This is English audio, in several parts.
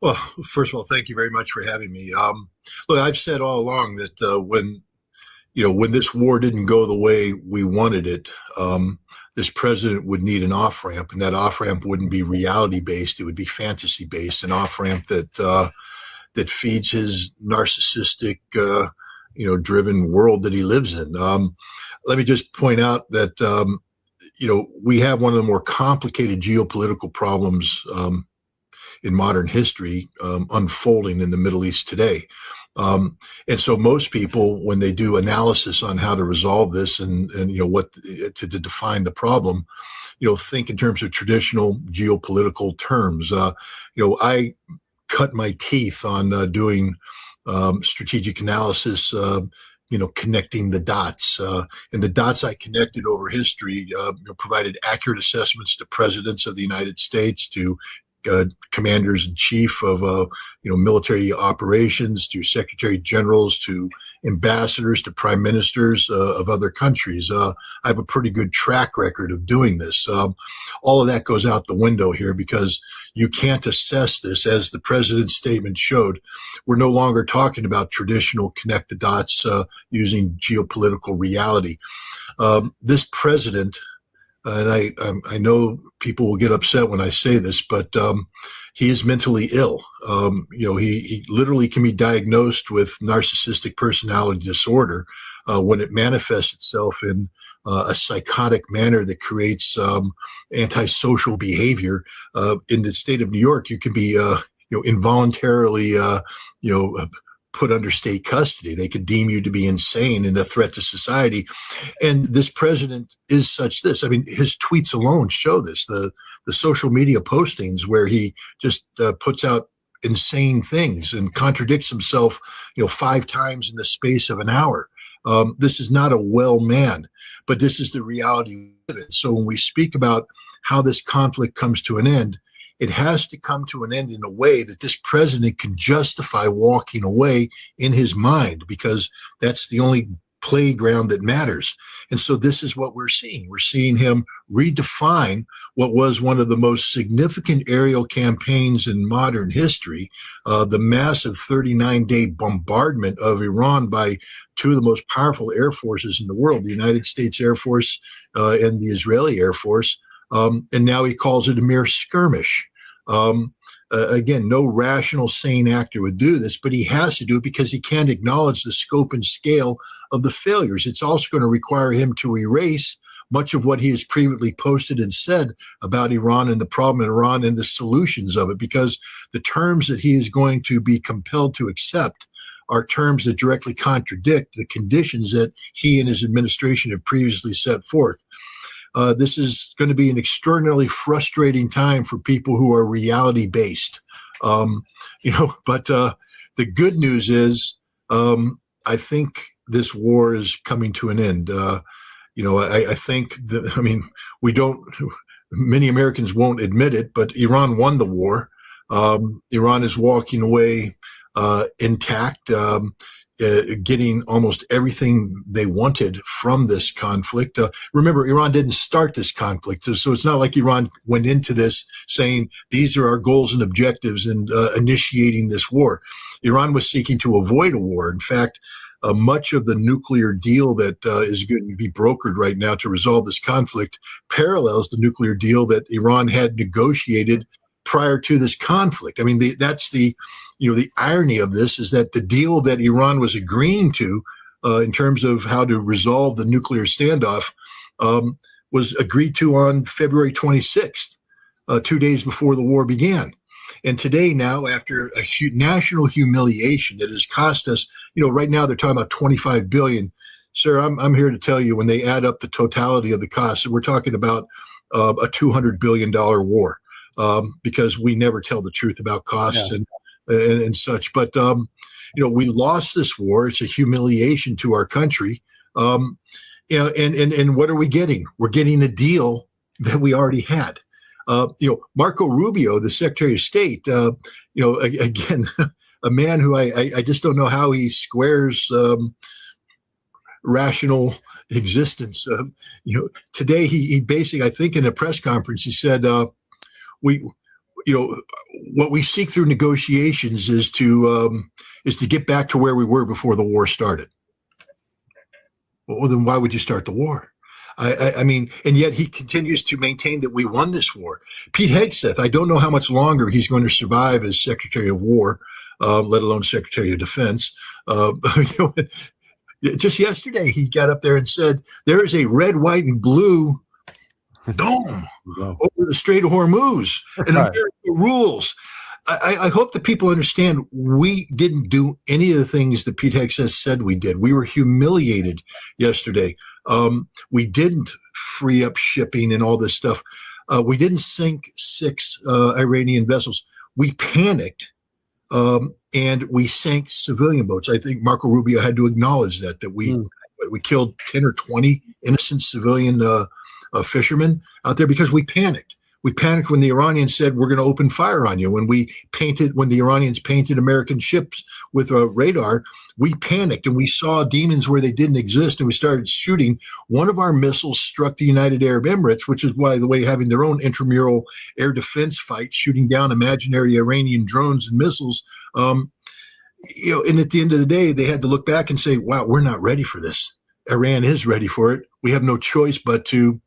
Well, first of all, thank you very much for having me. Look, I've said all along that when this war didn't go the way we wanted it, this president would need an off ramp, and that off ramp wouldn't be reality based; it would be fantasy based, an off ramp that feeds his narcissistic, driven world that he lives in. Let me just point out that we have one of the more complicated geopolitical problems in modern history unfolding in the Middle East today. And so most people, when they do analysis on how to resolve this and what to define the problem, think in terms of traditional geopolitical terms. I cut my teeth on doing strategic analysis, connecting the dots. And the dots I connected over history provided accurate assessments to presidents of the United States, to commanders in chief of military operations, to secretary generals, to ambassadors, to prime ministers of other countries. I have a pretty good track record of doing this. All of that goes out the window here because you can't assess this. As the president's statement showed, we're no longer talking about traditional connect the dots using geopolitical reality. This president, and I know people will get upset when I say this, but he is mentally ill. He literally can be diagnosed with narcissistic personality disorder when it manifests itself in a psychotic manner that creates antisocial behavior. In the state of New York, you can be involuntarily put under state custody. They could deem you to be insane and a threat to society. And this president is such this. I mean, his tweets alone show this. The social media postings where he just puts out insane things and contradicts himself, 5 times in the space of an hour. This is not a well man, but this is the reality of it. So when we speak about how this conflict comes to an end, it has to come to an end in a way that this president can justify walking away in his mind, because that's the only playground that matters. And so this is what we're seeing. We're seeing him redefine what was one of the most significant aerial campaigns in modern history, the massive 39-day bombardment of Iran by two of the most powerful air forces in the world, the United States Air Force and the Israeli Air Force. And now he calls it a mere skirmish. Again, no rational, sane actor would do this, but he has to do it because he can't acknowledge the scope and scale of the failures. It's also going to require him to erase much of what he has previously posted and said about Iran and the problem in Iran and the solutions of it, because the terms that he is going to be compelled to accept are terms that directly contradict the conditions that he and his administration have previously set forth. This is going to be an extraordinarily frustrating time for people who are reality based. But the good news is, I think this war is coming to an end. I think that, many Americans won't admit it, but Iran won the war. Iran is walking away intact, getting almost everything they wanted from this conflict. Remember, Iran didn't start this conflict, so it's not like Iran went into this saying, these are our goals and objectives and initiating this war. Iran was seeking to avoid a war. In fact, much of the nuclear deal that is going to be brokered right now to resolve this conflict parallels the nuclear deal that Iran had negotiated prior to this conflict. I mean, that's the irony of this is that the deal that Iran was agreeing to in terms of how to resolve the nuclear standoff was agreed to on February 26th, 2 days before the war began. And today now, after a national humiliation that has cost us, right now they're talking about $25 billion. Sir, I'm here to tell you, when they add up the totality of the costs, we're talking about a $200 billion war, because we never tell the truth about costs. Yeah. And such. But, we lost this war. It's a humiliation to our country. And what are we getting? We're getting a deal that we already had. Marco Rubio, the Secretary of State, again, a man who I just don't know how he squares rational existence. Today he basically, I think in a press conference, he said, what we seek through negotiations is to get back to where we were before the war started. Well, then why would you start the war? I mean, and yet he continues to maintain that we won this war. Pete Hegseth, I don't know how much longer he's going to survive as Secretary of War, let alone Secretary of Defense. Just yesterday, he got up there and said, there is a red, white, and blue dome over the Strait of Hormuz, and America rules. I hope that people understand we didn't do any of the things that Pete Hegseth said we did. We were humiliated yesterday. We didn't free up shipping and all this stuff. We didn't sink 6 Iranian vessels. We panicked, and we sank civilian boats. I think Marco Rubio had to acknowledge that we killed 10 or 20 innocent civilian fishermen out there because we panicked. We panicked when the Iranians said, we're going to open fire on you. When the Iranians painted American ships with a radar, we panicked and we saw demons where they didn't exist, and we started shooting. One of our missiles struck the United Arab Emirates, which is, by the way, having their own intramural air defense fight, shooting down imaginary Iranian drones and missiles. And at the end of the day, they had to look back and say, wow, we're not ready for this. Iran is ready for it. We have no choice but to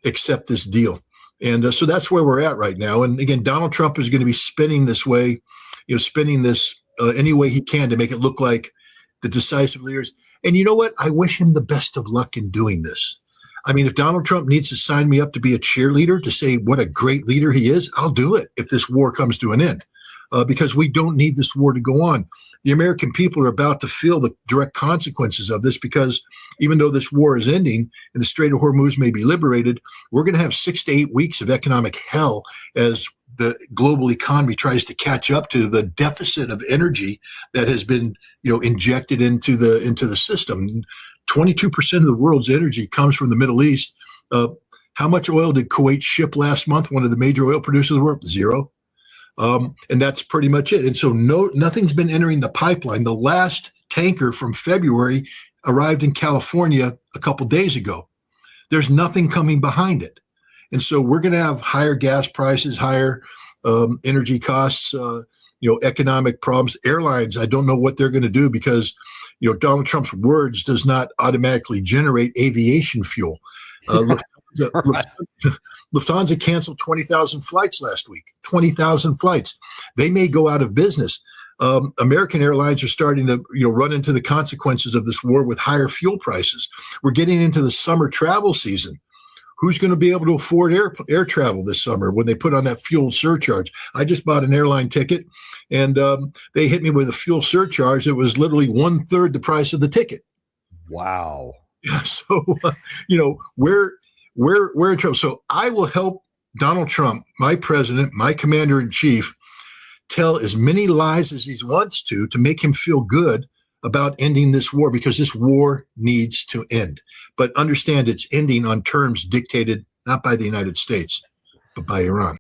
accept this deal. And so that's where we're at right now. And again, Donald Trump is going to be spinning this any way he can to make it look like the decisive leaders. And you know what? I wish him the best of luck in doing this. I mean, if Donald Trump needs to sign me up to be a cheerleader to say what a great leader he is, I'll do it if this war comes to an end, because we don't need this war to go on. The American people are about to feel the direct consequences of this, because even though this war is ending and the Strait of Hormuz may be liberated, we're going to have 6 to 8 weeks of economic hell as the global economy tries to catch up to the deficit of energy that has been, injected into the system. 22% of the world's energy comes from the Middle East. How much oil did Kuwait ship last month? One of the major oil producers of the world? 0. And that's pretty much it. And so nothing's been entering the pipeline. The last tanker from February arrived in California a couple days ago. There's nothing coming behind it. And so we're going to have higher gas prices, higher energy costs, economic problems. Airlines, I don't know what they're going to do, because, Donald Trump's words does not automatically generate aviation fuel. Lufthansa canceled 20,000 flights last week. 20,000 flights. They may go out of business. American airlines are starting to, run into the consequences of this war with higher fuel prices. We're getting into the summer travel season. Who's going to be able to afford air travel this summer when they put on that fuel surcharge? I just bought an airline ticket, and they hit me with a fuel surcharge that was literally 1/3 the price of the ticket. Wow. Yeah. So, we're in trouble. So I will help Donald Trump, my president, my commander-in-chief, tell as many lies as he wants to make him feel good about ending this war, because this war needs to end. But understand, it's ending on terms dictated not by the United States, but by Iran.